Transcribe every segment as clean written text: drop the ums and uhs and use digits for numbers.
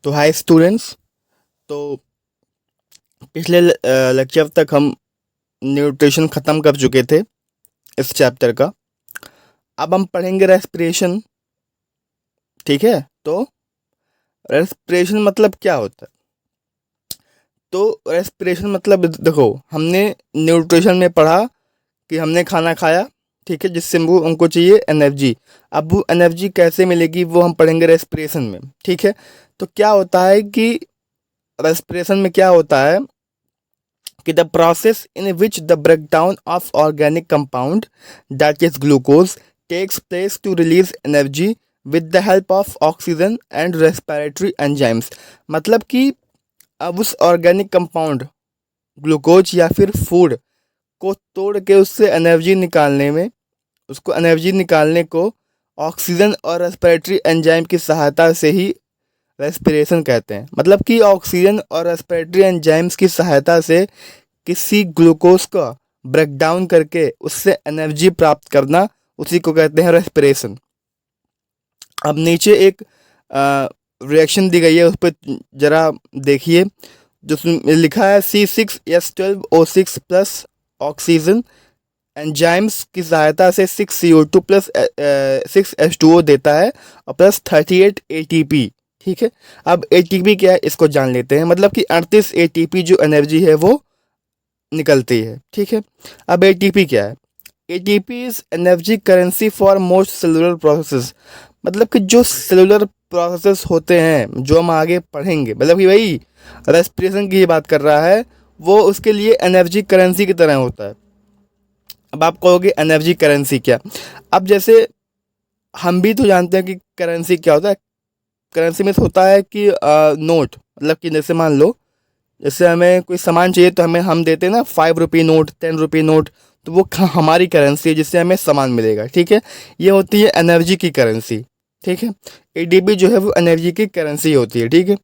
तो hi students. तो पिछले लेक्चर तक हम न्यूट्रिशन ख़त्म कर चुके थे इस चैप्टर का। अब हम पढ़ेंगे रेस्पिरेशन। ठीक है, तो रेस्पिरेशन मतलब क्या होता है? तो रेस्पिरेशन मतलब देखो, हमने न्यूट्रिशन में पढ़ा कि हमने खाना खाया, ठीक है, जिससे वो हमको चाहिए एनर्जी। अब वो एनर्जी कैसे मिलेगी वो हम पढ़ेंगे रेस्पिरेशन में। ठीक है, तो क्या होता है कि रेस्पिरेशन में क्या होता है कि the process in which the breakdown of organic compound, that is glucose, takes place to release energy with the help of oxygen and respiratory enzymes। मतलब कि अब उस ऑर्गेनिक कंपाउंड ग्लूकोज या फिर फूड को तोड़ के उससे एनर्जी निकालने में, उसको एनर्जी निकालने को ऑक्सीजन और रेस्पिरेटरी एंजाइम की सहायता से ही रेस्पिरेशन कहते हैं। मतलब कि ऑक्सीजन और रेस्पिरेटरी एंजाइम्स की सहायता से किसी ग्लूकोज का ब्रेक डाउन करके उससे एनर्जी प्राप्त करना, उसी को कहते हैं रेस्पिरेशन। अब नीचे एक रिएक्शन दी गई है, उस पर जरा देखिए। जो लिखा है C6H12O6 प्लस ऑक्सीजन एंजाइम्स की सहायता से 6CO2 प्लस 6H2O देता है और प्लस 38 ATP। ठीक है, अब ATP क्या है इसको जान लेते हैं। मतलब कि 38 ATP जो एनर्जी है वो निकलती है। ठीक है, अब एटीपी क्या है? ATP is energy currency for most cellular processes. मतलब कि जो सेलुलर प्रोसेसेस होते हैं जो हम आगे पढ़ेंगे, मतलब कि भाई रेस्पिरेशन की बात कर रहा है, वो उसके लिए एनर्जी करेंसी की तरह होता है। अब आप कहोगे एनर्जी करेंसी क्या? अब जैसे हम भी तो जानते हैं कि करेंसी क्या होता है। करेंसी में होता है कि नोट, मतलब कि जैसे मान लो, जैसे हमें कोई सामान चाहिए तो हम देते हैं ना 5 रुपये नोट, 10 रुपये नोट, तो वो हमारी करेंसी है जिससे हमें सामान मिलेगा। ठीक है, ये होती है एनर्जी की करेंसी। ठीक है, एडीपी जो है वो एनर्जी की करेंसी होती है। ठीक है,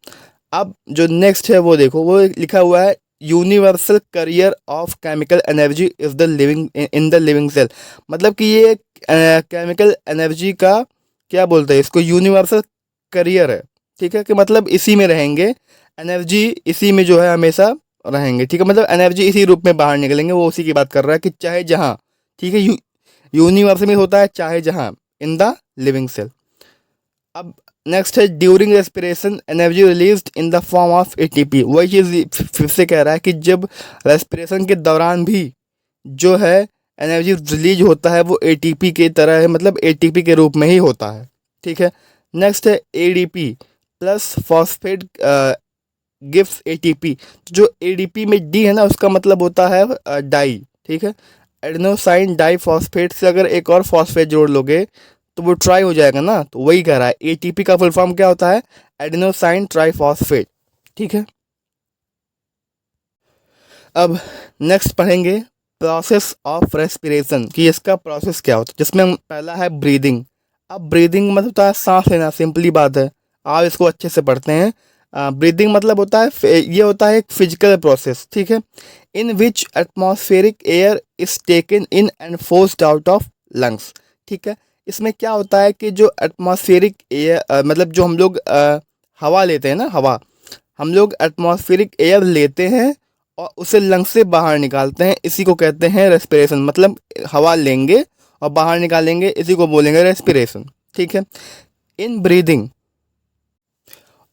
अब जो नेक्स्ट है वो देखो, वो लिखा हुआ है universal carrier of chemical energy is the living in the living cell. मतलब कि ये केमिकल एनर्जी का क्या बोलते हैं इसको, यूनिवर्सल करियर है। ठीक है, कि मतलब इसी में रहेंगे, एनर्जी इसी में जो है हमेशा रहेंगे। ठीक है, मतलब एनर्जी इसी रूप में बाहर निकलेंगे, वो उसी की बात कर रहा है कि चाहे जहाँ। ठीक है, यूनिवर्स में होता है चाहे जहाँ, इन द लिविंग सेल। अब नेक्स्ट है during respiration energy released in the form of ATP. वही चीज़ फिर से कह रहा है कि जब रेस्पिरेशन के दौरान भी जो है एनर्जी रिलीज होता है वो एटीपी की तरह है, मतलब एटीपी के रूप में ही होता है। ठीक है, नेक्स्ट है ADP plus phosphate gives ATP. जो एडीपी में डी है ना, उसका मतलब होता है डाई। ठीक है, एडेनोसाइन डाई फॉस्फेट से अगर एक और फॉस्फेट जोड़ लोगे तो वो ट्राई हो जाएगा ना, तो वही कह रहा है। एटीपी का फुल फॉर्म क्या होता है? Adenosine triphosphate. ठीक है, अब नेक्स्ट पढ़ेंगे प्रोसेस ऑफ रेस्पिरेशन, कि इसका प्रोसेस क्या होता है, जिसमें पहला है ब्रीदिंग। अब ब्रीदिंग मतलब होता है सांस लेना, सिंपली बात है। आप इसको अच्छे से पढ़ते हैं। ब्रीदिंग मतलब होता है, ये होता है एक फिजिकल प्रोसेस, ठीक है, in which atmospheric air is taken in and forced out of lungs. ठीक है, इसमें क्या होता है कि जो एटमॉस्फेरिक एयर मतलब जो हम लोग हवा लेते हैं ना, हवा हम लोग एटमॉस्फेरिक एयर लेते हैं और उसे लंग्स से बाहर निकालते हैं, इसी को कहते हैं रेस्पिरेशन। मतलब हवा लेंगे और बाहर निकालेंगे, इसी को बोलेंगे रेस्पिरेशन। ठीक है, in breathing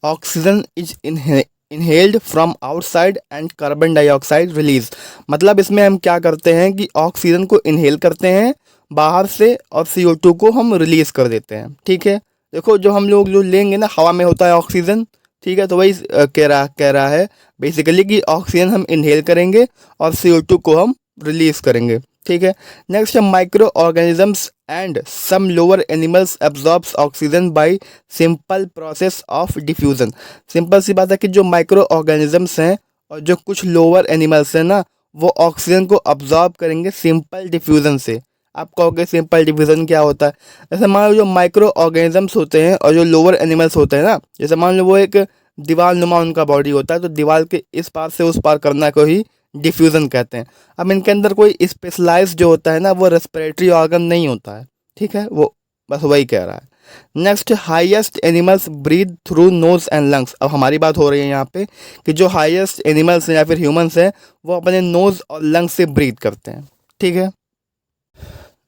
oxygen is inhaled from outside and carbon dioxide release. मतलब इसमें हम क्या करते हैं कि ऑक्सीजन को इनहेल करते हैं बाहर से और CO2 को हम रिलीज कर देते हैं। ठीक है, देखो जो हम लोग जो लेंगे ना, हवा में होता है ऑक्सीजन। ठीक है, तो वही कह रहा है बेसिकली कि ऑक्सीजन हम इनहेल करेंगे और CO2 को हम रिलीज करेंगे। ठीक है, नेक्स्ट है micro organisms and some lower animals absorbs oxygen by simple process of diffusion. Simple सी बात है कि जो माइक्रो ऑर्गेनिजम्स हैं और जो कुछ लोअर एनिमल्स हैं ना, वो ऑक्सीजन को अब्जॉर्ब करेंगे सिंपल डिफ्यूज़न से। आप कहोगे सिंपल डिफ्यूज़न क्या होता है? जैसे मान लो जो माइक्रो ऑर्गेनिजम्स होते हैं और जो लोअर एनिमल्स होते हैं ना, जैसे मान लो वो एक दीवार नुमा उनका बॉडी होता है, तो दीवार के इस पार से उस पार करना को ही डिफ्यूज़न कहते हैं। अब इनके अंदर कोई स्पेशलाइज जो होता है ना, वो रेस्पिरेटरी ऑर्गन नहीं होता है। ठीक है, वो बस वही कह रहा है। Next, highest animals breathe through nose and lungs. अब हमारी बात हो रही है यहाँ पे कि जो हाईएस्ट एनिमल्स हैं या फिर ह्यूमंस हैं वो अपने नोज और लंग्स से ब्रीथ करते हैं, ठीक है।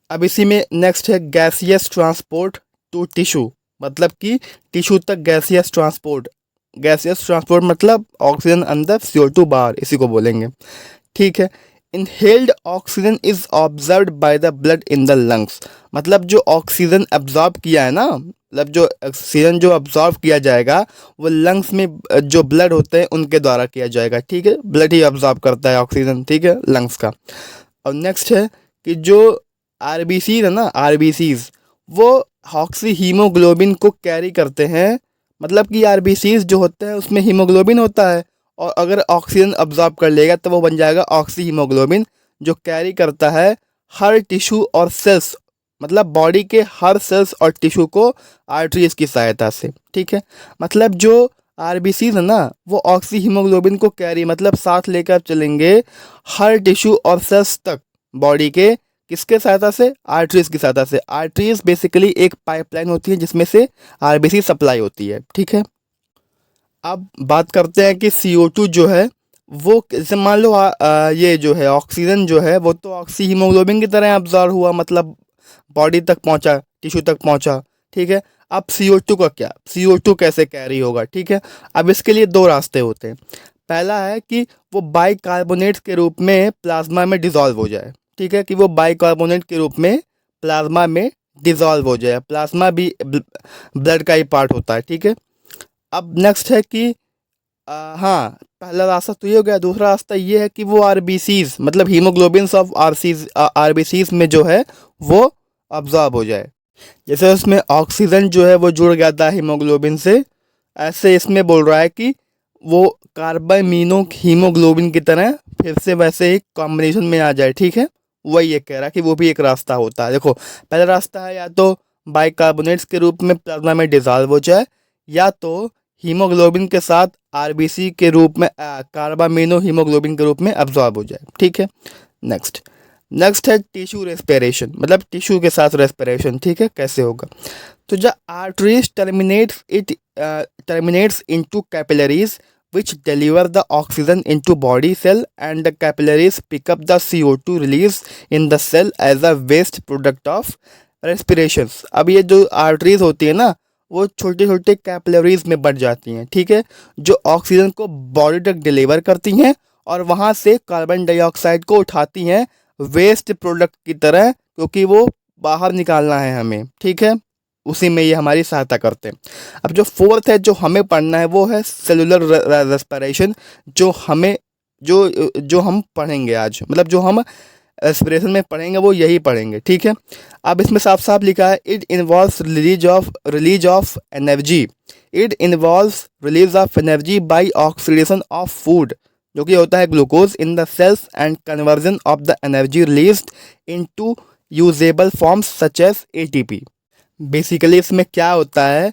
अब इसी में नेक्स्ट है गैसियस ट्रांसपोर्ट टू टिश्यू, मतलब कि टिश्यू तक गैसियस ट्रांसपोर्ट। गैसियस ट्रांसपोर्ट मतलब ऑक्सीजन अंदर, CO2 बाहर, इसी को बोलेंगे, ठीक है। Inhaled oxygen is observed by the blood in the lungs, मतलब जो ऑक्सीजन एब्जॉर्ब किया है ना, मतलब जो ऑक्सीजन जो अब्जॉर्ब किया जाएगा वो लंग्स में जो ब्लड होते हैं उनके द्वारा किया जाएगा, ठीक है। ब्लड ही अब्जॉर्ब करता है ऑक्सीजन, ठीक है, लंग्स का। और नेक्स्ट है कि जो आरबीसीज है ना, आरबीसीज वो ऑक्सी हीमोग्लोबिन को कैरी करते हैं, मतलब कि आरबीसीज जो होते हैं उसमें हीमोग्लोबिन होता है और अगर ऑक्सीजन अब्जॉर्ब कर लेगा तो वो बन जाएगा ऑक्सी हीमोग्लोबिन, जो कैरी करता है हर टिश्यू और सेल्स, मतलब बॉडी के हर सेल्स और टिश्यू को आर्टरीज की सहायता से, ठीक है। मतलब जो आरबीसीज है ना वो ऑक्सी हीमोग्लोबिन को कैरी मतलब साथ लेकर चलेंगे हर टिश्यू और सेल्स तक बॉडी के, किसके सहायता से? आर्टरीज की सहायता से। आर्टरीज बेसिकली एक पाइपलाइन होती है जिसमें से आरबीसी सप्लाई होती है, ठीक है। अब बात करते हैं कि CO2 जो है वो जैसे मान लो ये जो है ऑक्सीजन जो है वो तो ऑक्सी हीमोग्लोबिन की तरह अब्जॉर्ब हुआ, मतलब बॉडी तक पहुंचा, टिश्यू तक पहुंचा, ठीक है। अब CO2 का क्या? CO2 कैसे कैरी होगा, ठीक है। अब इसके लिए दो रास्ते होते हैं। पहला है कि वो बाइकार्बोनेट्स के रूप में प्लाज्मा में डिज़ोल्व हो जाए, ठीक है, कि वो बाइकार्बोनेट के रूप में प्लाज्मा में डिज़ोल्व हो जाए। प्लाज्मा भी ब्लड का ही पार्ट होता है, ठीक है। अब नेक्स्ट है कि हाँ, पहला रास्ता तो ये हो गया। दूसरा रास्ता ये है कि वो आरबीसीज मतलब हीमोग्लोबिन्स ऑफ आरबीसीज में जो है वो अब्जॉर्ब हो जाए। जैसे उसमें ऑक्सीजन जो है वो जुड़ गया था हीमोग्लोबिन से, ऐसे इसमें बोल रहा है कि वो कार्बामीनो हीमोग्लोबिन की तरह फिर से वैसे ही कॉम्बिनेशन में आ जाए, ठीक है। वही ये कह रहा है कि वो भी एक रास्ता होता है। देखो, पहला रास्ता है या तो बाइकार्बोनेट्स के रूप में प्लाज्मा में डिजॉल्व हो जाए, या तो हीमोग्लोबिन के साथ आरबीसी के रूप में कार्बामीनो हीमोग्लोबिन के रूप में अब्जॉर्ब हो जाए, ठीक है। नेक्स्ट नेक्स्ट है टिश्यू रेस्पिरेशन, मतलब टिश्यू के साथ रेस्पिरेशन, ठीक है। कैसे होगा? तो the arteries terminates into capillaries which deliver the oxygen into body cell, and the capillaries pick up the CO2 released in the cell as a waste product of respirations। अब ये जो आर्टरीज होती है ना वो छोटे छोटे कैपिलरीज में बढ़ जाती हैं, ठीक है, जो ऑक्सीजन को बॉडी तक डिलीवर करती हैं और वहाँ से कार्बन डाइऑक्साइड को उठाती हैं वेस्ट प्रोडक्ट की तरह, क्योंकि वो बाहर निकालना है हमें, ठीक है। उसी में ये हमारी सहायता करते हैं। अब जो फोर्थ है जो हमें पढ़ना है वो है सेलुलर रेस्पिरेशन, जो हमें जो हम पढ़ेंगे आज, मतलब जो हम रेस्पिरेशन में पढ़ेंगे वो यही पढ़ेंगे, ठीक है। अब इसमें साफ साफ लिखा है it involves release of energy. It involves release of energy by oxidation of food, जो कि होता है glucose in the cells, and conversion of the energy released into usable forms such as ATP। Basically इसमें क्या होता है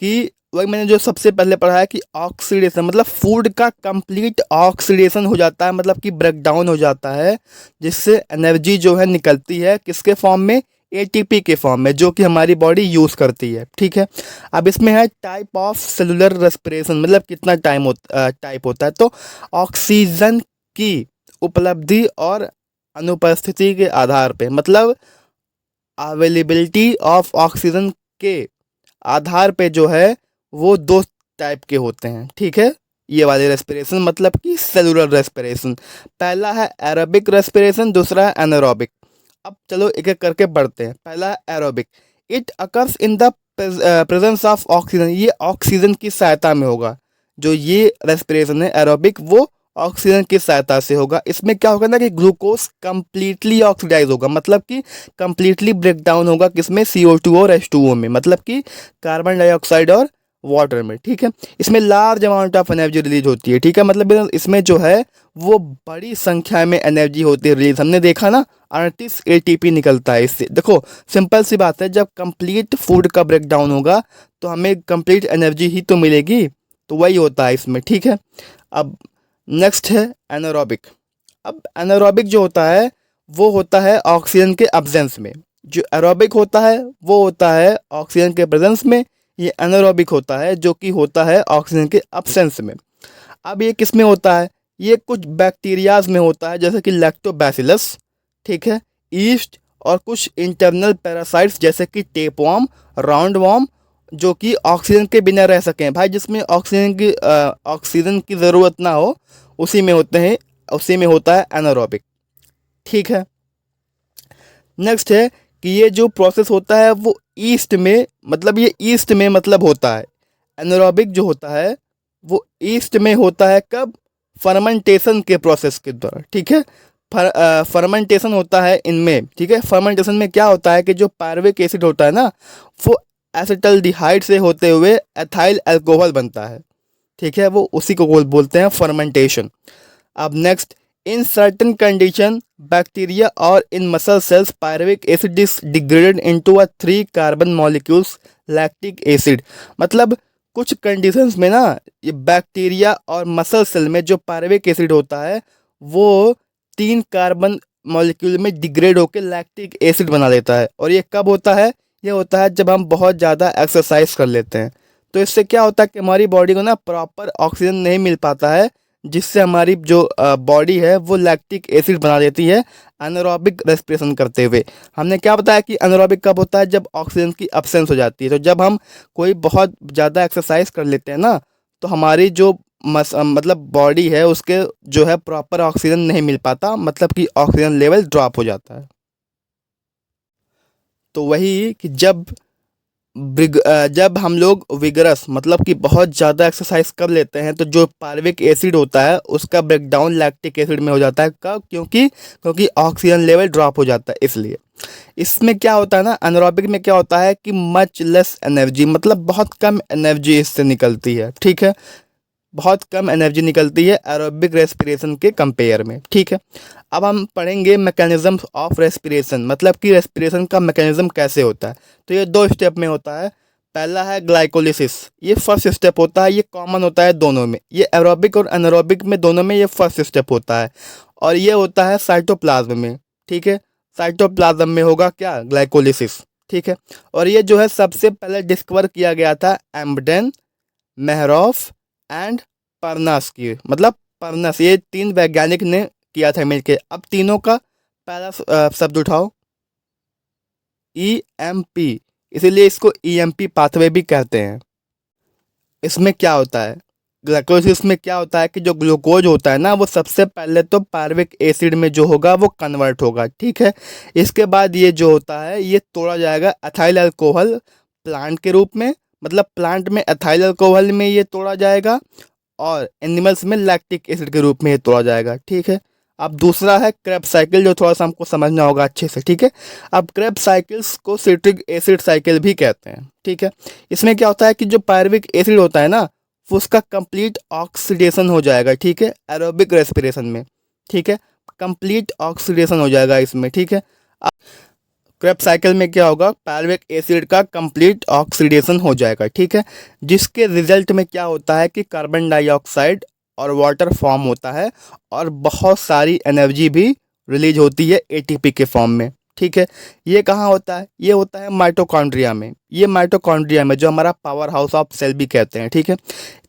कि वही मैंने जो सबसे पहले पढ़ा है कि ऑक्सीडेशन मतलब फूड का कंप्लीट ऑक्सीडेशन हो जाता है, मतलब कि ब्रेक डाउन हो जाता है, जिससे एनर्जी जो है निकलती है किसके फॉर्म में? ATP के फॉर्म में, जो कि हमारी बॉडी यूज़ करती है, ठीक है। अब इसमें है टाइप ऑफ सेलुलर रेस्पिरेशन, मतलब कितना टाइप होता है। तो ऑक्सीजन की उपलब्धि और अनुपस्थिति के आधार पे, मतलब अवेलेबिलिटी ऑफ ऑक्सीजन के आधार पे जो है वो दो टाइप के होते हैं, ठीक है। ये वाले रेस्पिरेशन मतलब कि सेलुलर रेस्पिरेशन। पहला है एरोबिक रेस्पिरेशन, दूसरा है एनारोबिक। अब चलो एक एक करके बढ़ते हैं। पहला है aerobic. It occurs in the presence of oxygen, ये ऑक्सीजन की सहायता में होगा। जो ये रेस्पिरेशन है एरोबिक वो ऑक्सीजन की सहायता से होगा। इसमें क्या होगा ना कि ग्लूकोज कंप्लीटली ऑक्सीडाइज होगा, मतलब कि कंप्लीटली ब्रेक डाउन होगा किसमें? CO2 और H2O में, मतलब कि कार्बन डाइऑक्साइड और वाटर में, ठीक है। इसमें large amount of energy release होती है, ठीक है, मतलब इसमें जो है वो बड़ी संख्या में एनर्जी होती है रिलीज। हमने देखा ना 38 ATP निकलता है इससे। देखो सिंपल सी बात है, जब कंप्लीट फूड का ब्रेक डाउन होगा तो हमें कंप्लीट एनर्जी ही तो मिलेगी, तो वही होता है इसमें, ठीक है। अब नेक्स्ट है एनारोबिक। अब एनारोबिक जो होता है वो होता है ऑक्सीजन के एब्सेंस में। जो एरोबिक होता है वो होता है ऑक्सीजन के प्रेजेंस में, ये एनारोबिक होता है जो कि होता है ऑक्सीजन के अब्सेंस में। अब ये किस में होता है, ये कुछ बैक्टीरियाज में होता है जैसे कि लैक्टोबैसिलस, ठीक है, ईस्ट, और कुछ इंटरनल पैरासाइट्स जैसे कि टेपवर्म, राउंड वर्म, जो कि ऑक्सीजन के बिना रह सकें भाई, जिसमें ऑक्सीजन की ज़रूरत ना हो, उसी में होते हैं, उसी में होता है एनारोबिक, ठीक है। नेक्स्ट है कि ये जो प्रोसेस होता है वो ईस्ट में, मतलब ये ईस्ट में मतलब होता है, एनारोबिक जो होता है वो ईस्ट में होता है, कब, फर्मेंटेशन के प्रोसेस के द्वारा, ठीक है। फर्मेंटेशन होता है इनमें, ठीक है। फर्मेंटेशन में क्या होता है कि जो पायरुविक एसिड होता है ना, वो एसिटल्डिहाइड से होते हुए एथाइल अल्कोहल बनता है, ठीक है, वो उसी को बोलते हैं फर्मेंटेशन। अब next, in certain condition bacteria और in muscle cells pyruvic acid is degraded into a 3 carbon molecules lactic acid. मतलब कुछ कंडीशंस में ना, ये बैक्टीरिया और मसल सेल में जो पायरुविक एसिड होता है वो 3 कार्बन मॉलिक्यूल में डिग्रेड होकर लैक्टिक एसिड बना लेता है। और ये कब होता है, ये होता है जब हम बहुत ज़्यादा एक्सरसाइज कर लेते हैं। तो इससे क्या होता है कि हमारी बॉडी को ना प्रॉपर ऑक्सीजन नहीं मिल पाता है, जिससे हमारी जो बॉडी है वो लैक्टिक एसिड बना देती है एनारोबिक रेस्पिरेशन करते हुए। हमने क्या बताया कि एनारोबिक कब होता है, जब ऑक्सीजन की अब्सेंस हो जाती है। तो जब हम कोई बहुत ज़्यादा एक्सरसाइज कर लेते हैं ना, तो हमारी जो मतलब बॉडी है उसके जो है प्रॉपर ऑक्सीजन नहीं मिल पाता, मतलब कि ऑक्सीजन लेवल ड्रॉप हो जाता है। तो वही कि जब हम लोग विगरस मतलब कि बहुत ज़्यादा एक्सरसाइज कर लेते हैं तो जो पायरुविक एसिड होता है उसका ब्रेकडाउन लैक्टिक एसिड में हो जाता है। कब, क्योंकि ऑक्सीजन लेवल ड्रॉप हो जाता है। इसलिए इसमें क्या होता है ना, एनारोबिक में क्या होता है कि मच लेस एनर्जी, मतलब बहुत कम एनर्जी इससे निकलती है, ठीक है, बहुत कम एनर्जी निकलती है एरोबिक रेस्पिरेशन के कंपेयर में, ठीक है। अब हम पढ़ेंगे मैकेनिज्म ऑफ रेस्पिरेशन, मतलब कि रेस्पिरेशन का मैकेनिज्म कैसे होता है। तो ये 2 स्टेप में होता है। पहला है ग्लाइकोलिसिस, ये फर्स्ट स्टेप होता है, ये कॉमन होता है दोनों में, ये एरोबिक और एनारोबिक में दोनों में ये फर्स्ट स्टेप होता है। और ये होता है साइटोप्लाज्म में, ठीक है, साइटोप्लाज्म में होगा क्या, ग्लाइकोलिसिस, ठीक है। और ये जो है सबसे पहले डिस्कवर किया गया था एम्बडेन, मेहरॉफ एंड परनास की, मतलब परनास, ये 3 वैज्ञानिक ने किया था मिलके। अब तीनों का पहला शब्द उठाओ, EMP, इसीलिए इसको EMP पाथवे भी कहते हैं। इसमें क्या होता है, ग्लाइकोलिसिस में क्या होता है कि जो ग्लूकोज होता है ना वो सबसे पहले तो पायरुविक एसिड में जो होगा वो कन्वर्ट होगा, ठीक है। इसके बाद ये जो होता है ये तोड़ा जाएगा एथाइल अल्कोहल प्लांट के रूप में, मतलब प्लांट में एथाइल अल्कोहल में ये तोड़ा जाएगा, और एनिमल्स में लैक्टिक एसिड के रूप में ये तोड़ा जाएगा, ठीक है। अब दूसरा है क्रेब्स साइकिल, जो थोड़ा सा हमको समझना होगा अच्छे से, ठीक है। अब क्रेब्स साइकिल्स को सिट्रिक एसिड साइकिल भी कहते हैं, ठीक है। इसमें क्या होता है कि जो पायरुविक एसिड होता है ना वो उसका कंप्लीट ऑक्सीडेशन हो जाएगा, ठीक है, एरोबिक रेस्पिरेशन में, ठीक है, कंप्लीट ऑक्सीडेशन हो जाएगा इसमें, ठीक है। क्रेब्स साइकिल में क्या होगा, पायरुविक एसिड का कंप्लीट ऑक्सीडेशन हो जाएगा, ठीक है, जिसके रिजल्ट में क्या होता है कि कार्बन डाइऑक्साइड और वाटर फॉर्म होता है, और बहुत सारी एनर्जी भी रिलीज होती है एटीपी के फॉर्म में, ठीक है। ये कहाँ होता है, ये होता है माइटोकॉन्ड्रिया में, ये माइटोकॉन्ड्रिया में जो हमारा पावर हाउस ऑफ सेल भी कहते हैं, ठीक है।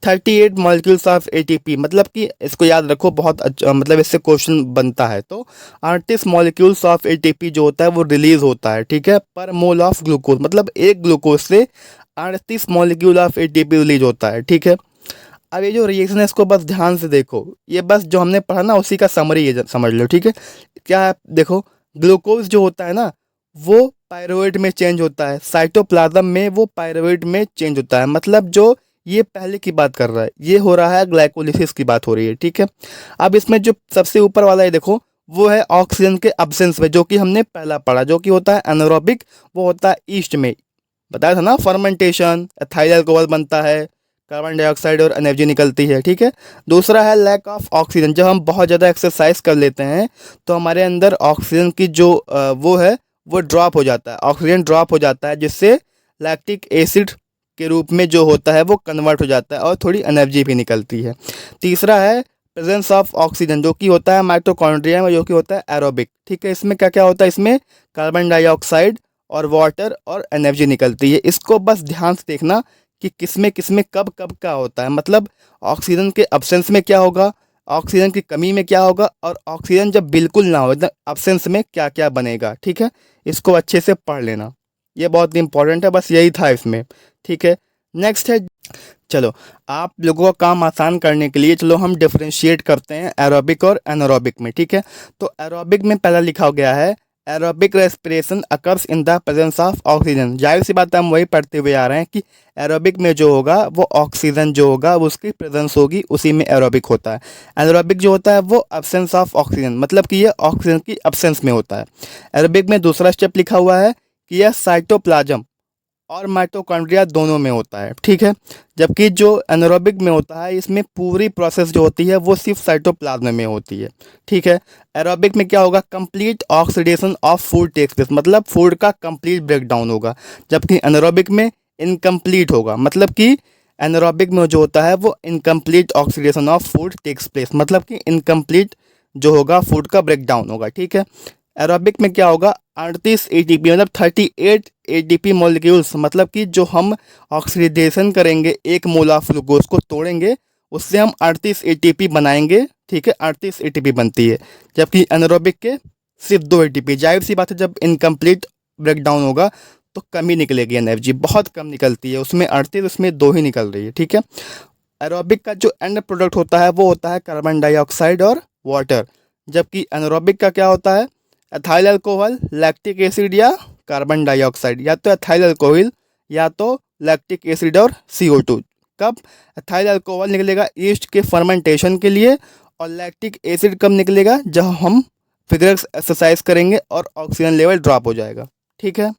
38 मॉलिक्यूल्स ऑफ एटीपी, मतलब कि इसको याद रखो बहुत अच्छा, मतलब इससे क्वेश्चन बनता है। तो 38 मॉलिक्यूल्स ऑफ एटीपी जो होता है वो रिलीज होता है, ठीक है, पर मोल ऑफ ग्लूकोज, मतलब एक ग्लूकोज से 38 मॉलिक्यूल ऑफ एटीपी रिलीज होता है, ठीक है। अब ये जो रिएक्शन है इसको बस ध्यान से देखो, ये बस जो हमने पढ़ा ना उसी का समरी है, समझ लो, ठीक है। क्या है, देखो ग्लूकोज जो होता है ना वो पायरुवेट में चेंज होता है, साइटोप्लाज्म में वो पायरुवेट में चेंज होता है, मतलब जो ये पहले की बात कर रहा है, ये हो रहा है ग्लाइकोलिसिस की बात हो रही है, ठीक है। अब इसमें जो सबसे ऊपर वाला है देखो, वो है ऑक्सीजन के अब्सेंस में, जो कि हमने पहला पढ़ा, जो कि होता है एनारोबिक, वो होता है ईस्ट में, बताया था ना, फर्मेंटेशन, एथाइल अल्कोहल बनता है, कार्बन डाइऑक्साइड और एनर्जी निकलती है, ठीक है। दूसरा है लैक ऑफ ऑक्सीजन, जब हम बहुत ज़्यादा एक्सरसाइज कर लेते हैं तो हमारे अंदर ऑक्सीजन की जो वो है वो ड्रॉप हो जाता है, ऑक्सीजन ड्रॉप हो जाता है, जिससे लैक्टिक एसिड के रूप में जो होता है वो कन्वर्ट हो जाता है और थोड़ी एनर्जी भी निकलती है। तीसरा है प्रेजेंस ऑफ ऑक्सीजन, जो कि होता है माइटोकॉन्ड्रिया में, जो कि होता है एरोबिक, ठीक है। इसमें क्या क्या होता है, इसमें कार्बन डाइऑक्साइड और वाटर और एनर्जी निकलती है। इसको बस ध्यान से देखना कि किस में कब कब क्या होता है, मतलब ऑक्सीजन के अब्सेंस में क्या होगा, ऑक्सीजन की कमी में क्या होगा, और ऑक्सीजन जब बिल्कुल ना हो एकदम अब्सेंस में क्या क्या बनेगा। ठीक है, इसको अच्छे से पढ़ लेना, ये बहुत इंपॉर्टेंट है। बस यही था इसमें। ठीक है, नेक्स्ट है, चलो आप लोगों का काम आसान करने के लिए चलो हम डिफरेंशिएट करते हैं एरोबिक और एनारोबिक में। ठीक है, तो एरोबिक में पहला लिखा गया है aerobic respiration occurs in the presence of oxygen. जाहिर सी बात है, हम वही पढ़ते हुए आ रहे हैं कि एरोबिक में जो होगा वो ऑक्सीजन जो होगा वो उसकी प्रेजेंस होगी, उसी में एरोबिक होता है। एनारोबिक जो होता है वो एब्सेंस ऑफ ऑक्सीजन, मतलब कि ये ऑक्सीजन की एब्सेंस में होता है। एरोबिक में दूसरा स्टेप लिखा हुआ है कि यह साइटोप्लाज्म और माइटोकॉन्ड्रिया दोनों में होता है। ठीक है, जबकि जो एनारोबिक में होता है इसमें पूरी प्रोसेस जो होती है वो सिर्फ साइटोप्लाज्म में होती है। ठीक है, एरोबिक में क्या होगा, complete oxidation of food takes place, मतलब फूड का कंप्लीट ब्रेकडाउन होगा, जबकि एनारोबिक में इनकम्प्लीट होगा, मतलब कि एनारोबिक में जो होता है वो incomplete oxidation of food takes place, मतलब कि इनकम्प्लीट जो होगा फूड का ब्रेकडाउन होगा। ठीक है, एरोबिक में क्या होगा, 38 एटीपी मतलब 38 एटीपी मॉलिक्यूल्स, मतलब कि जो हम ऑक्सीडेशन करेंगे एक मोल ऑफ ग्लूकोज को तोड़ेंगे उससे हम 38 एटीपी बनाएंगे। ठीक है, 38 एटीपी बनती है, जबकि एनारोबिक के सिर्फ 2 एटीपी। जाहिर सी बात है, जब इनकम्प्लीट ब्रेकडाउन होगा तो कम ही निकलेगी, एनर्जी बहुत कम निकलती है, उसमें 38 उसमें 2 ही निकल रही है। ठीक है, एरोबिक का जो एंड प्रोडक्ट होता है वो होता है कार्बन डाइऑक्साइड और वाटर, जबकि एनारोबिक का क्या होता है, एथाइल अल्कोहल, लैक्टिक एसिड या कार्बन डाइऑक्साइड, या तो एथाइल अल्कोहल या तो लैक्टिक एसिड और CO2। कब एथाइल अल्कोहल निकलेगा, ईस्ट के फर्मेंटेशन के लिए, और लैक्टिक एसिड कब निकलेगा, जब हम फिजिक्स एक्सरसाइज करेंगे और ऑक्सीजन लेवल ड्रॉप हो जाएगा। ठीक है,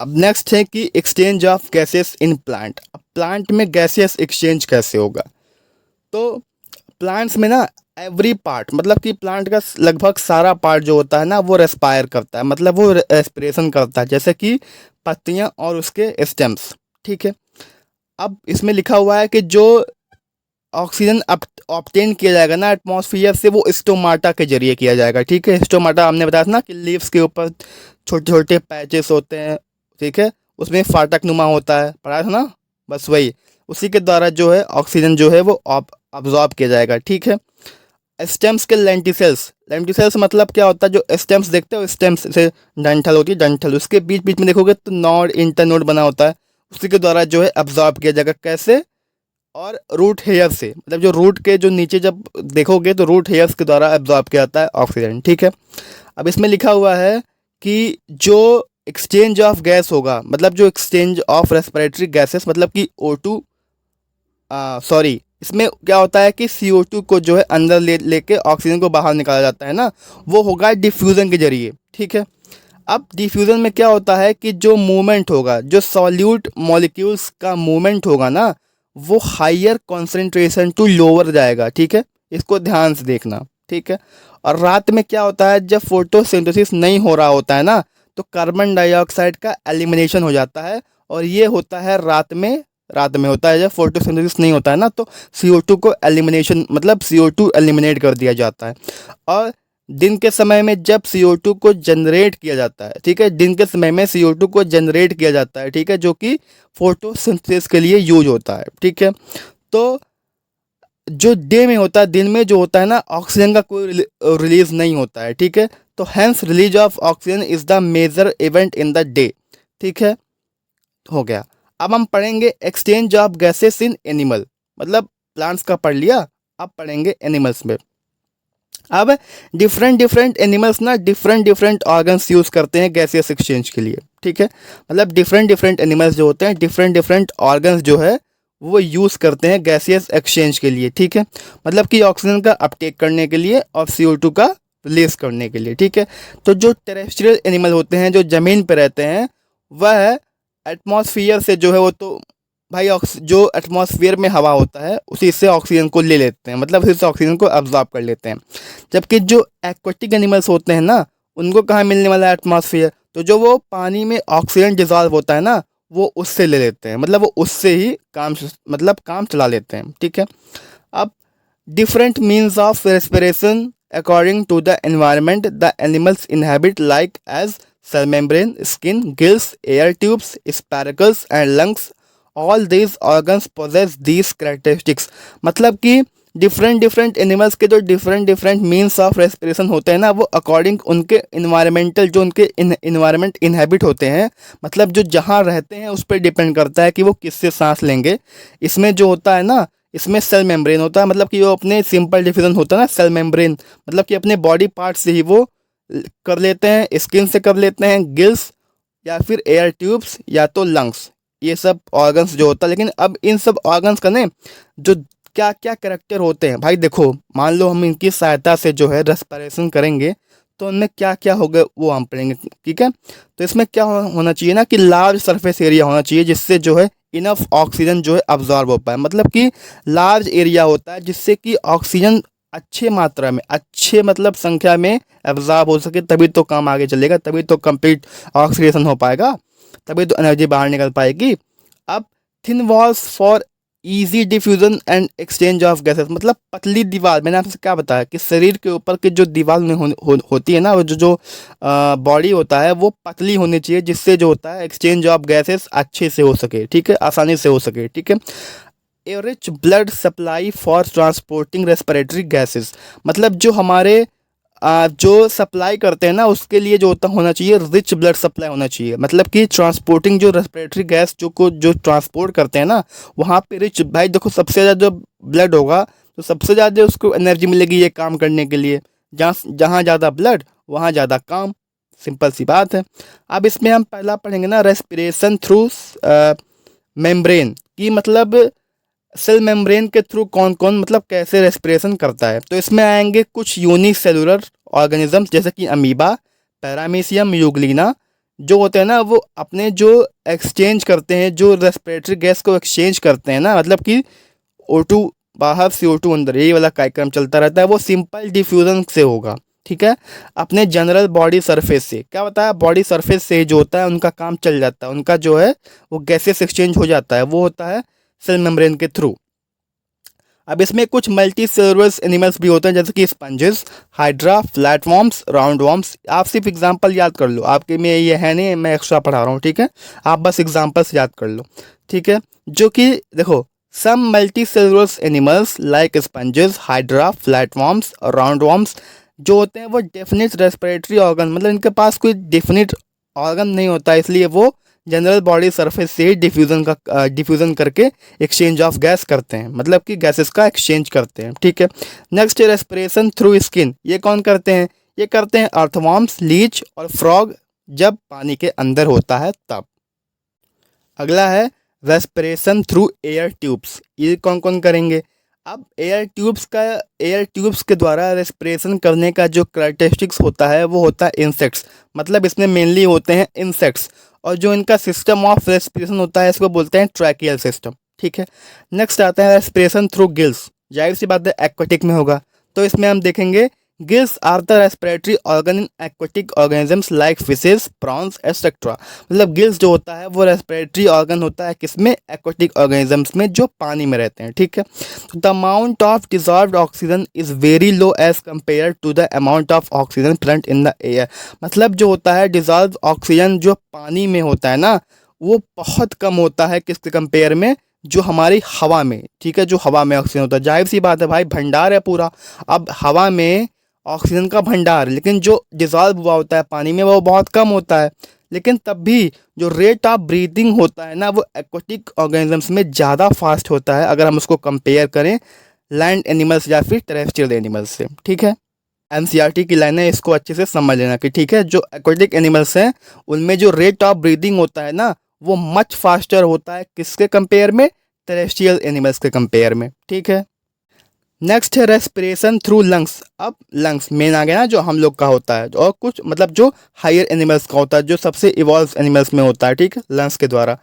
अब नेक्स्ट है कि exchange of gases in plant. अब प्लांट में गैसेस एक्सचेंज कैसे होगा, तो प्लांट्स में ना एवरी पार्ट, मतलब कि प्लांट का लगभग सारा पार्ट जो होता है ना वो रेस्पायर करता है, मतलब वो रेस्पिरेशन करता है, जैसे कि पत्तियां और उसके स्टेम्स। ठीक है, अब इसमें लिखा हुआ है कि जो ऑक्सीजन ऑब्टेन किया जाएगा ना एटमॉस्फेयर से वो स्टोमाटा के जरिए किया जाएगा। ठीक है, स्टोमाटा हमने बताया था ना कि लीव्स के ऊपर छोटे छोटे पैचेस होते हैं। ठीक है, उसमें फाटक नुमा होता है, पढ़ा था ना, बस वही, उसी के द्वारा जो है ऑक्सीजन जो है वो अब्जॉर्ब किया जाएगा। ठीक है, स्टेम्स के लेंटिसेल्स, लेंटिसेल्स मतलब क्या होता है, जो स्टेम्स देखते हो स्टेम्स से डंठल होती है, डंठल उसके बीच बीच में देखोगे तो नोड इंटरनोड बना होता है, उसी के द्वारा जो है अब्जॉर्ब किया जाएगा। कैसे, और रूट हेयर से, मतलब जो रूट के जो नीचे जब देखोगे तो रूट हेयर्स के द्वारा एब्जॉर्ब किया जाता है ऑक्सीजन। ठीक है, अब इसमें लिखा हुआ है कि जो एक्सचेंज ऑफ गैस होगा, मतलब जो एक्सचेंज ऑफ रेस्पिरेटरी गैसेस, मतलब कि O2, सॉरी, इसमें क्या होता है कि CO2 को जो है अंदर लेके ऑक्सीजन को बाहर निकाला जाता है ना, वो होगा डिफ्यूज़न के जरिए। ठीक है, अब डिफ्यूज़न में क्या होता है कि जो मूवमेंट होगा, जो सॉल्यूट मॉलिक्यूल्स का मूवमेंट होगा ना, वो हायर कॉन्सेंट्रेशन टू लोअर जाएगा। ठीक है, इसको ध्यान से देखना। ठीक है, और रात में क्या होता है, जब फोटोसिंथेसिस नहीं हो रहा होता है ना, तो कार्बन डाइऑक्साइड का एलिमिनेशन हो जाता है, और ये होता है रात में होता है जब फोटोसिंथेसिस नहीं होता है ना, तो CO2 को एलिमिनेशन, मतलब CO2 एलिमिनेट कर दिया जाता है। और दिन के समय में जब CO2 को जनरेट किया जाता है, ठीक है, दिन के समय में CO2 को जनरेट किया जाता है, ठीक है, जो कि फोटोसिंथेसिस के लिए यूज होता है। ठीक है, तो जो डे में होता है, दिन में जो होता है ना, ऑक्सीजन का कोई रिलीज नहीं होता है। ठीक है, तो hence release of oxygen is the major event in the day. ठीक है, हो गया। अब हम पढ़ेंगे exchange of gases in animal, मतलब प्लांट्स का पढ़ लिया, अब पढ़ेंगे एनिमल्स में। अब डिफरेंट डिफरेंट एनिमल्स ना डिफरेंट डिफरेंट ऑर्गन्स यूज़ करते हैं गैसियस एक्सचेंज के लिए। ठीक है, मतलब डिफरेंट डिफरेंट एनिमल्स जो होते हैं डिफरेंट डिफरेंट ऑर्गन्स जो है वो यूज़ करते हैं गैसियस एक्सचेंज के लिए। ठीक है, मतलब कि ऑक्सीजन का अपटेक करने के लिए और CO2 का रिलीज करने के लिए। ठीक है, तो जो टेरेस्ट्रियल एनिमल होते हैं, जो ज़मीन पर रहते हैं, वह एटमॉस्फियर से जो है वो तो भाई जो एटमॉस्फेयर में हवा होता है उसी से ऑक्सीजन को ले लेते हैं, मतलब उसी से ऑक्सीजन को अब्जॉर्ब कर लेते हैं। जबकि जो एक्वेटिक एनिमल्स होते हैं ना, उनको कहाँ मिलने वाला है एटमॉस्फेयर, तो जो वो पानी में ऑक्सीजन डिजॉल्व होता है ना, वो उससे ले लेते हैं, मतलब वो उससे ही काम चला लेते हैं। ठीक है, अब different means of respiration according to the environment the animals inhabit like as cell membrane, skin, gills, air tubes, spiracles and lungs. All these organs possess these characteristics. मतलब कि डिफरेंट डिफरेंट एनिमल्स के जो different different means of respiration होते हैं ना, वो according उनके environmental जो उनके इन्वायरमेंट इनहेबिट होते हैं, मतलब जो जहाँ रहते हैं उस पर डिपेंड करता है कि वो किससे सांस लेंगे। इसमें जो होता है ना, इसमें सेल मेम्ब्रेन होता है, मतलब कि वो अपने सिंपल डिफिजन होता है ना सेल मेम्ब्रेन, मतलब कि अपने बॉडी पार्ट से ही वो कर लेते हैं, स्किन से कर लेते हैं, गिल्स या फिर एयर ट्यूब्स या तो लंग्स, ये सब ऑर्गन्स जो होता है। लेकिन अब इन सब ऑर्गन्स का ने जो क्या क्या करेक्टर होते हैं भाई, देखो मान लो हम इनकी सहायता से जो है रेस्पिरेशन करेंगे तो उनमें क्या क्या होगा वो हम पढ़ेंगे, ठीक है। तो इसमें क्या होना चाहिए ना कि लार्ज सरफेस एरिया होना चाहिए, जिससे जो है इनफ ऑक्सीजन जो है अब्जॉर्ब हो पाए, मतलब कि लार्ज एरिया होता है जिससे कि ऑक्सीजन अच्छे मात्रा में, अच्छे मतलब संख्या में एब्जॉर्ब हो सके, तभी तो काम आगे चलेगा, तभी तो कंप्लीट ऑक्सीडेशन हो पाएगा, तभी तो एनर्जी बाहर निकल पाएगी। अब thin walls for easy diffusion and exchange of gases, मतलब पतली दीवार, मैंने आपसे क्या बताया कि शरीर के ऊपर की जो दीवार होती है ना, वो जो बॉडी होता है वो पतली होनी चाहिए, जिससे जो होता है एक्सचेंज ऑफ गैसेस अच्छे से हो सके, ठीक है, आसानी से हो सके, ठीक है। A rich blood supply for transporting respiratory gases, मतलब जो हमारे जो सप्लाई करते हैं ना उसके लिए जो होता होना चाहिए रिच ब्लड सप्लाई होना चाहिए, मतलब कि ट्रांसपोर्टिंग जो रेस्पिरेटरी गैस जो ट्रांसपोर्ट करते हैं ना, वहाँ पे रिच, भाई देखो सबसे ज़्यादा जो ब्लड होगा तो सबसे ज़्यादा उसको एनर्जी मिलेगी ये काम करने के लिए, जहाँ जहाँ ज़्यादा ब्लड वहाँ ज़्यादा काम, सिंपल सी बात है। अब इसमें हम पहला पढ़ेंगे ना रेस्पिरेशन थ्रू मेम्ब्रेन की, मतलब सेल मेम्ब्रेन के थ्रू कौन कौन मतलब कैसे रेस्पिरेशन करता है। तो इसमें आएंगे कुछ यूनिक सेलुलर ऑर्गेनिजम्स जैसे कि अमीबा, पैरामीशियम यूग्लिना, जो होते हैं ना वो अपने जो एक्सचेंज करते हैं, जो रेस्पिरेटरी गैस को एक्सचेंज करते हैं ना, मतलब कि O2 बाहर CO2 अंदर, यही वाला कार्यक्रम चलता रहता है, वो सिंपल डिफ्यूजन से होगा, ठीक है। अपने जनरल बॉडी सरफेस से, क्या बताया, बॉडी सरफेस से जो होता है उनका काम चल जाता है, उनका जो है वो गैसेस एक्सचेंज हो जाता है, वो होता है सेल मेम्ब्रेन के थ्रू। अब इसमें कुछ मल्टी सेलुलर एनिमल्स भी होते हैं जैसे कि स्पंजेस, हाइड्रा, फ्लैटवर्म्स, राउंडवर्म्स। आप सिर्फ एग्जांपल याद कर लो, आपके में ये है नहीं, मैं एक्स्ट्रा पढ़ा रहा हूँ, ठीक है, आप बस एग्जांपल्स याद कर लो, ठीक है। जो कि देखो some multi cellular animals like sponges, hydra, flatworms और राउंडवर्म्स जो होते हैं वो डेफिनेट रेस्पिरेटरी ऑर्गन, मतलब इनके पास कोई डेफिनेट ऑर्गन नहीं होता, इसलिए वो जनरल बॉडी सरफेस से ही डिफ्यूज़न करके एक्सचेंज ऑफ गैस करते हैं, मतलब कि गैसेस का एक्सचेंज करते हैं, ठीक है। नेक्स्ट है रेस्पिरेशन थ्रू स्किन, ये कौन करते हैं, ये करते हैं अर्थवॉर्म्स, लीच और फ्रॉग, जब पानी के अंदर होता है तब। अगला है रेस्पिरेशन थ्रू एयर ट्यूब्स, ये कौन कौन करेंगे। अब एयर ट्यूब्स के द्वारा रेस्पिरेशन करने का जो करेक्टरिस्टिक्स होता है वो होता है इंसेक्ट्स, मतलब इसमें मेनली होते हैं इंसेक्ट्स, और जो इनका सिस्टम ऑफ रेस्पिरेशन होता है इसको बोलते हैं ट्रैकियल सिस्टम, ठीक है। नेक्स्ट आता है रेस्पिरेशन थ्रू गिल्स, जाहिर सी बात है एक्वाटिक में होगा, तो इसमें हम देखेंगे gills are the respiratory organ in aquatic organisms like fishes, prawns etcetera, मतलब गिल्स जो होता है वो रेस्पिरेटरी ऑर्गन होता है किसमें, एक्वाटिक ऑर्गेनिजम्स में जो पानी में रहते हैं, ठीक है। तो the amount of dissolved oxygen is very low as compare to the amount of oxygen present in the air, मतलब जो होता है डिजॉल्व ऑक्सीजन जो पानी में होता है ना वो बहुत कम होता है किसके कंपेयर में, जो हमारी हवा में, ठीक है, जो हवा में ऑक्सीजन होता है। जाहिर सी बात है भाई, भंडार है पूरा, अब हवा में ऑक्सीजन का भंडार, लेकिन जो डिजॉल्व हुआ होता है पानी में वो बहुत कम होता है, लेकिन तब भी जो रेट ऑफ ब्रीथिंग होता है ना वो एक्वाटिक ऑर्गेनिजम्स में ज़्यादा फास्ट होता है अगर हम उसको कंपेयर करें लैंड एनिमल्स या फिर टेरेस्ट्रियल एनिमल्स से, ठीक है। एनसीईआरटी की लाइन है, इसको अच्छे से समझ लेना कि ठीक है, जो एक्वाटिक एनिमल्स हैं उनमें जो रेट ऑफ ब्रीदिंग होता है ना वो मच फास्टर होता है किसके कंपेयर में, टेरेस्ट्रियल एनिमल्स के कंपेयर में, ठीक है। नेक्स्ट है रेस्पिरेशन थ्रू लंग्स, अब लंग्स मेन आ गया ना जो हम लोग का होता है, और कुछ मतलब जो हायर एनिमल्स का होता है, जो सबसे इवॉल्व एनिमल्स में होता है, ठीक है, लंग्स के द्वारा।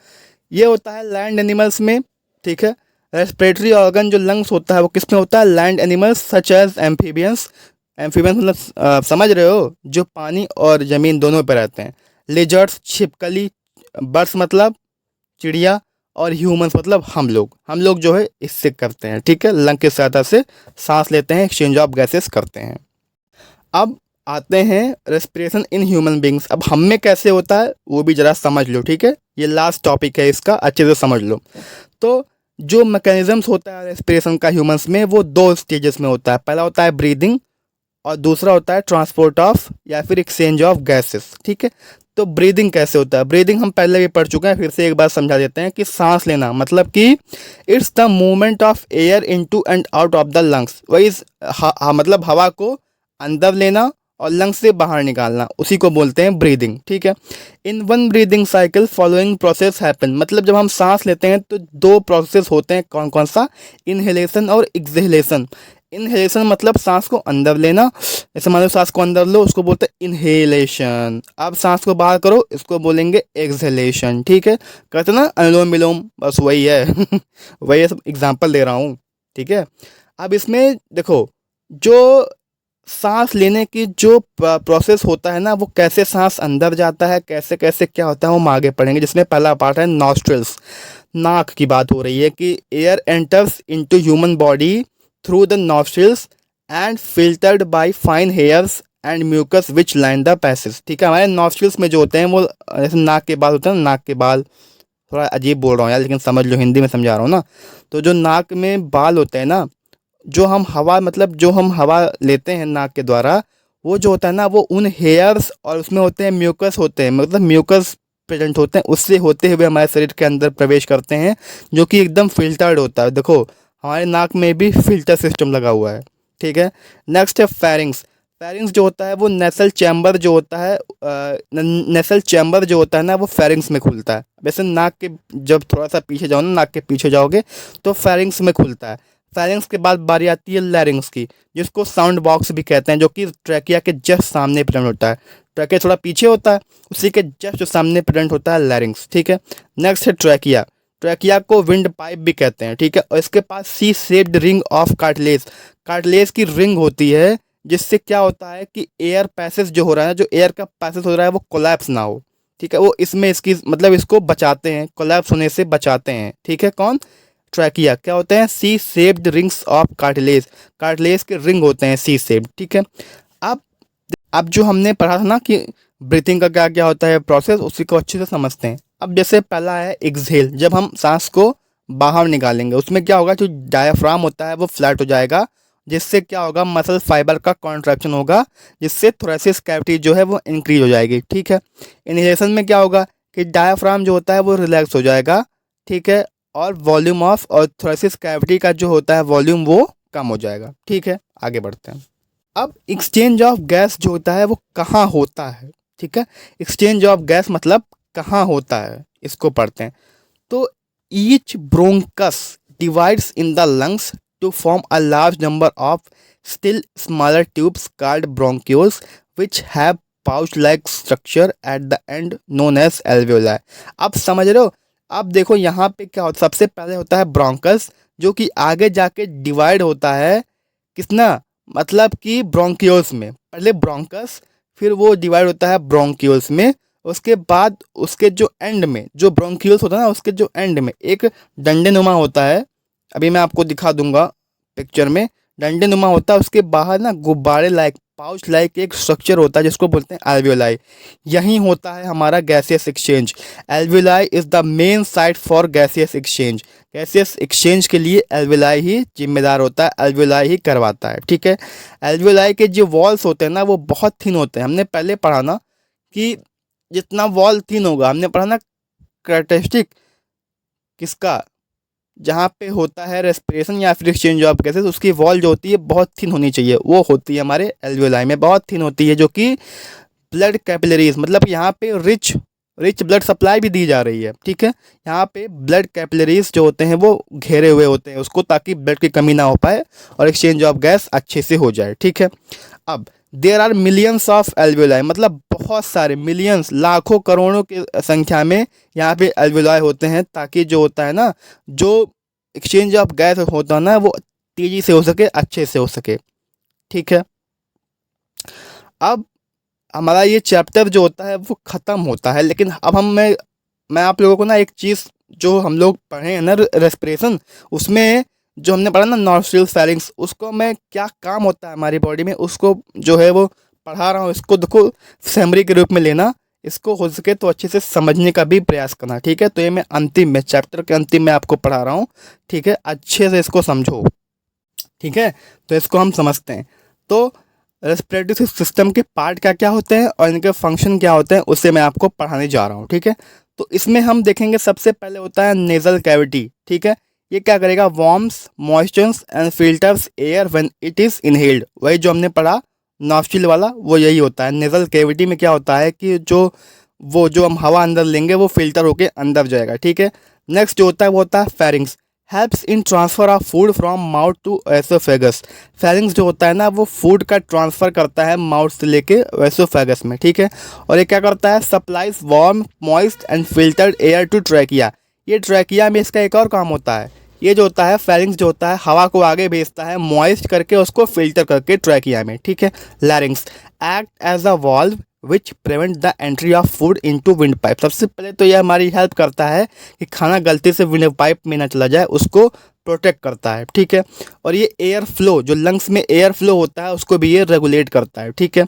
ये होता है लैंड एनिमल्स में, ठीक है। रेस्पिरेटरी ऑर्गन जो लंग्स होता है वो किस में होता है, land animals such as amphibians, amphibians मतलब समझ रहे हो, जो पानी और ज़मीन दोनों पर रहते हैं, लिजर्ड्स, छिपकली, बर्ड्स मतलब चिड़िया, और ह्यूमंस मतलब हम लोग जो है इससे करते हैं, ठीक है, लंग की सहायता से सांस लेते हैं, एक्सचेंज ऑफ गैसेस करते हैं। अब आते हैं रेस्पिरेशन इन ह्यूमन बींग्स। अब हम में कैसे होता है वो भी ज़रा समझ लो, ठीक है। ये लास्ट टॉपिक है इसका, अच्छे से समझ लो। तो जो मैकेनिज्म्स होता है रेस्पिरेशन का ह्यूमंस में, वो दो स्टेजेस में होता है। पहला होता है ब्रीदिंग और दूसरा होता है ट्रांसपोर्ट ऑफ या फिर एक्सचेंज ऑफ गैसेस, ठीक है। तो ब्रीदिंग कैसे होता है? ब्रीदिंग हम पहले भी पढ़ चुके हैं, फिर से एक बार समझा देते हैं कि सांस लेना मतलब कि it's the movement of air into and out of the lungs. वही मतलब हवा को अंदर लेना और लंग्स से बाहर निकालना, उसी को बोलते हैं ब्रीदिंग, ठीक है। In one breathing cycle following process happen, मतलब जब हम सांस लेते हैं तो दो प्रोसेस होते हैं। कौन कौन सा? इनहेलेशन और एक्सहेलेशन। इनहेलेशन मतलब सांस को अंदर लेना, जैसे मान लो सांस को अंदर लो, उसको बोलते हैं इनहेलेशन। अब सांस को बाहर करो, इसको बोलेंगे एक्सहेलेशन, ठीक है। कहते ना अनुलोम विलोम, बस वही है वही सब एग्जाम्पल दे रहा हूँ, ठीक है। अब इसमें देखो, जो सांस लेने की जो प्रोसेस होता है ना, वो कैसे सांस अंदर जाता है, कैसे कैसे क्या होता है, वो हम आगे पढ़ेंगे। जिसमें पहला पार्ट है नॉस्ट्रल्स, नाक की बात हो रही है कि air enters into human body through the nostrils and filtered by fine hairs and mucus which line the passage, ठीक है। हमारे नॉस्ट्रल्स में जो होते हैं वो जैसे नाक के बाल होते हैं ना, नाक के बाल, थोड़ा अजीब बोल रहा हूँ यार, लेकिन समझ लो, हिंदी में समझा रहा हूँ ना। तो जो नाक में बाल होते हैं ना, जो हम हवा मतलब जो हम हवा लेते हैं नाक के द्वारा, वो जो होता है ना, वो उन हेयर्स और उसमें होते हैं म्यूकस होते हैं, मतलब म्यूकस प्रेजेंट होते हैं, उससे होते हुए हमारे शरीर के अंदर प्रवेश करते हैं, जो कि एकदम फिल्टर्ड होता है। देखो हमारे नाक में भी फिल्टर सिस्टम लगा हुआ है, ठीक है। नेक्स्ट है फेरिंग्स। फेरिंग्स जो होता है वो नेसल चैम्बर जो होता है, नेसल चैम्बर जो होता है ना, वो फेरिंग्स में खुलता है। वैसे नाक के जब थोड़ा सा पीछे जाओ ना, नाक के पीछे जाओगे तो फेरिंग्स में खुलता है। फेरिंग्स के बाद बारी आती है लैरिंग्स की, जिसको साउंड बॉक्स भी कहते हैं, जो कि ट्रैकिया के जस्ट सामने प्रेजेंट होता है। ट्रैकिया थोड़ा पीछे होता है, उसी के जस्ट सामने प्रेजेंट होता है लैरिंग्स, ठीक है। नेक्स्ट है ट्रैकिया। ट्रैकिया को विंड पाइप भी कहते हैं, ठीक है। और इसके पास C shaped ring of cartilage, cartilage की रिंग होती है, जिससे क्या होता है कि एयर पैसेज जो हो रहा है, जो एयर का पैसेज हो रहा है वो कोलैप्स ना हो, ठीक है। वो इसमें इसकी मतलब इसको बचाते हैं, कोलैप्स होने से बचाते हैं, ठीक है। कौन? ट्रैकिया। क्या होते हैं? C shaped rings of cartilage, cartilage के रिंग होते हैं सी शेप्ड, ठीक है। अब अब जो हमने पढ़ा था ना कि ब्रीथिंग का क्या क्या होता है प्रोसेस, उसी को अच्छे से समझते हैं। अब जैसे पहला है एक्सहेल, जब हम सांस को बाहर निकालेंगे, उसमें क्या होगा, जो डायफ्राम होता है वो फ्लैट हो जाएगा, जिससे क्या होगा, मसल फाइबर का कॉन्ट्रैक्शन होगा, जिससे थोरेसिस कैविटी जो है वो इंक्रीज हो जाएगी, ठीक है। इनहेलेशन में क्या होगा कि डायफ्राम जो होता है वो रिलैक्स हो जाएगा, ठीक है, और वॉल्यूम ऑफ और थोरेसिस कैविटी का जो होता है वॉल्यूम वो कम हो जाएगा, ठीक है। आगे बढ़ते हैं। अब एक्सचेंज ऑफ गैस जो होता है वो कहाँ होता है, ठीक है। एक्सचेंज ऑफ गैस मतलब कहाँ होता है, इसको पढ़ते हैं। तो each bronchus divides in the lungs to form a large number of still smaller tubes called bronchioles which have pouch like structure at the end known as alveoli. अब समझ रहे हो? अब देखो यहाँ पे क्या होता है, सबसे पहले होता है ब्रोंकस, जो कि आगे जाके डिवाइड होता है किसना, मतलब कि ब्रोंक्यूल्स में। पहले ब्रोंकस, फिर वो डिवाइड होता है ब्रोंक्यूल्स में। उसके बाद उसके जो एंड में, जो ब्रोंक्यूल्स होता है ना, उसके जो एंड में एक डंडे नुमा होता है, अभी मैं आपको दिखा दूंगा पिक्चर में। डंडे नुमा होता है, उसके बाहर ना गुब्बारे लाइक, पाउच लाइक एक स्ट्रक्चर होता है, जिसको बोलते हैं एल्वियोलाई। यहीं होता है हमारा gaseous exchange. Alveoli is the main site for gaseous exchange. Gaseous exchange के लिए एल्वियोलाई ही जिम्मेदार होता है, एल्वियोलाई ही करवाता है, ठीक है। एल्वियोलाई के जो वॉल्स होते हैं ना, वो बहुत थिन होते हैं। हमने पहले पढ़ा ना कि जितना वॉल थिन होगा, हमने पढ़ा ना कैरेक्टरिस्टिक किसका, जहाँ पे होता है रेस्पिरेशन या फिर एक्सचेंज ऑफ गैसेस, उसकी वॉल जो होती है बहुत थिन होनी चाहिए, वो होती है हमारे एल्वियोलाई में, बहुत थिन होती है, जो कि ब्लड कैपिलरीज, मतलब यहाँ पे रिच रिच ब्लड सप्लाई भी दी जा रही है, ठीक है। यहाँ पे ब्लड कैपिलरीज जो होते हैं वो घेरे हुए होते हैं उसको, ताकि ब्लड की कमी ना हो पाए और एक्सचेंज ऑफ गैस अच्छे से हो जाए, ठीक है। अब there are millions of alveoli, मतलब बहुत सारे, मिलियंस लाखों करोड़ों की संख्या में यहाँ पे एल्वियोलाई होते हैं, ताकि जो होता है ना, जो एक्सचेंज ऑफ गैस होता है ना, वो तेज़ी से हो सके, अच्छे से हो सके, ठीक है। अब हमारा ये चैप्टर जो होता है वो ख़त्म होता है, लेकिन अब मैं आप लोगों को ना एक चीज़ जो हम लोग पढ़े हैं ना रेस्पिरेशन, उसमें जो हमने पढ़ा ना नॉस्ट्रिल्स फेरिंग्स, उसको मैं क्या काम होता है हमारी बॉडी में, उसको जो है वो पढ़ा रहा हूँ इसको देखो समरी के रूप में लेना, इसको हो सके तो अच्छे से समझने का भी प्रयास करना, ठीक है। तो ये मैं अंतिम में, चैप्टर के अंतिम में आपको पढ़ा रहा हूँ, ठीक है, अच्छे से इसको समझो, ठीक है। तो इसको हम समझते हैं। तो रेस्पिरेटरी सिस्टम के पार्ट क्या क्या होते हैं और इनके फंक्शन क्या होते हैं उसे मैं आपको पढ़ाने जा रहा हूँ, ठीक है। तो इसमें हम देखेंगे सबसे पहले होता है नेजल कैविटी, ठीक है। ये क्या करेगा, warms moistures and filters air when it is inhaled, वही जो हमने पढ़ा नॉस्ट्रिल वाला वो यही होता है। नेजल कैविटी में क्या होता है कि जो हम हवा अंदर लेंगे वो फिल्टर होके अंदर जाएगा, ठीक है। नेक्स्ट जो होता है वो होता है pharynx, helps in transfer of food from mouth to oesophagus. Pharynx जो होता है ना वो फूड का ट्रांसफ़र करता है माउथ से लेके एसोफेगस में, ठीक है। और ये क्या करता है, supplies warm moist and filtered air to trachea. ये ट्रैकिया में इसका एक और काम होता है, ये जो होता है फेरिंग्स जो होता है हवा को आगे भेजता है मॉइस्ट करके उसको फिल्टर करके ट्रैकिया में, ठीक है। Larynx act as a valve which prevent the entry of food into windpipe. सबसे पहले तो यह हमारी हेल्प करता है कि खाना गलती से विंड पाइप में ना चला जाए, उसको प्रोटेक्ट करता है, ठीक है। और ये एयर फ्लो, जो लंग्स में एयर फ्लो होता है उसको भी ये रेगुलेट करता है, ठीक है।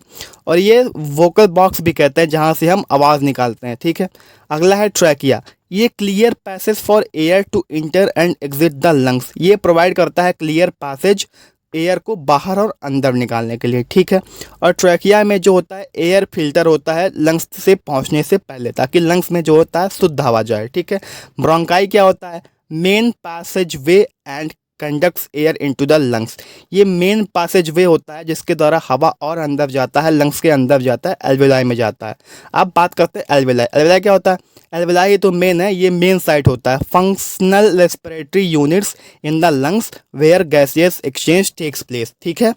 और ये वोकल बॉक्स भी कहते हैं जहाँ से हम आवाज़ निकालते हैं, ठीक है। अगला है ट्रैकिया, ये clear passage for air to enter and exit the lungs. ये प्रोवाइड करता है क्लियर पैसेज एयर को बाहर और अंदर निकालने के लिए, ठीक है। और ट्रैकिया में जो होता है एयर फिल्टर होता है लंग्स से पहुंचने से पहले, ताकि लंग्स में जो होता है शुद्ध हवा जाए, ठीक है। ब्रोंकाई क्या होता है, main passage way and conducts air into the lungs. ये मेन पैसेज वे होता है जिसके द्वारा हवा और अंदर जाता है, लंग्स के अंदर जाता है, एल्वेलाई में जाता है। अब बात करते हैं एल्वेलाई। एल्वेलाई क्या होता है, एल्वेलाई तो मेन है, ये मेन साइट होता है functional respiratory units in the lungs where gaseous exchange takes place, ठीक है।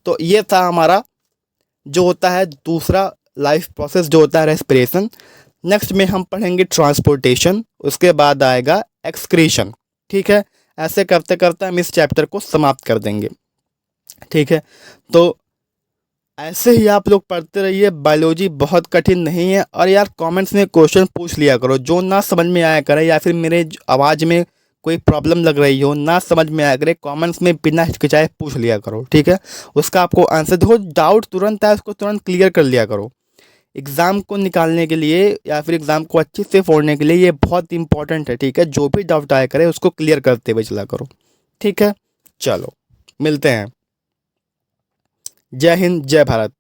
तो ये था हमारा जो होता है दूसरा लाइफ प्रोसेस जो होता है रेस्पिरेशन। नेक्स्ट में हम पढ़ेंगे ट्रांसपोर्टेशन, उसके बाद आएगा एक्सक्रीशन, ठीक है। ऐसे करते करते हम इस चैप्टर को समाप्त कर देंगे, ठीक है। तो ऐसे ही आप लोग पढ़ते रहिए, बायोलॉजी बहुत कठिन नहीं है। और यार कमेंट्स में क्वेश्चन पूछ लिया करो, जो ना समझ में आया करे या फिर मेरे आवाज़ में कोई प्रॉब्लम लग रही हो, ना समझ में आया करे, कमेंट्स में बिना हिचकिचाए पूछ लिया करो, ठीक है। उसका आपको आंसर देखो, डाउट तुरंत है उसको तुरंत क्लियर कर लिया करो। एग्ज़ाम को निकालने के लिए या फिर एग्ज़ाम को अच्छे से फोड़ने के लिए ये बहुत इंपॉर्टेंट है, ठीक है। जो भी डाउट आया करे उसको क्लियर करते हुए चला करो, ठीक है। चलो मिलते हैं। जय हिंद, जय भारत।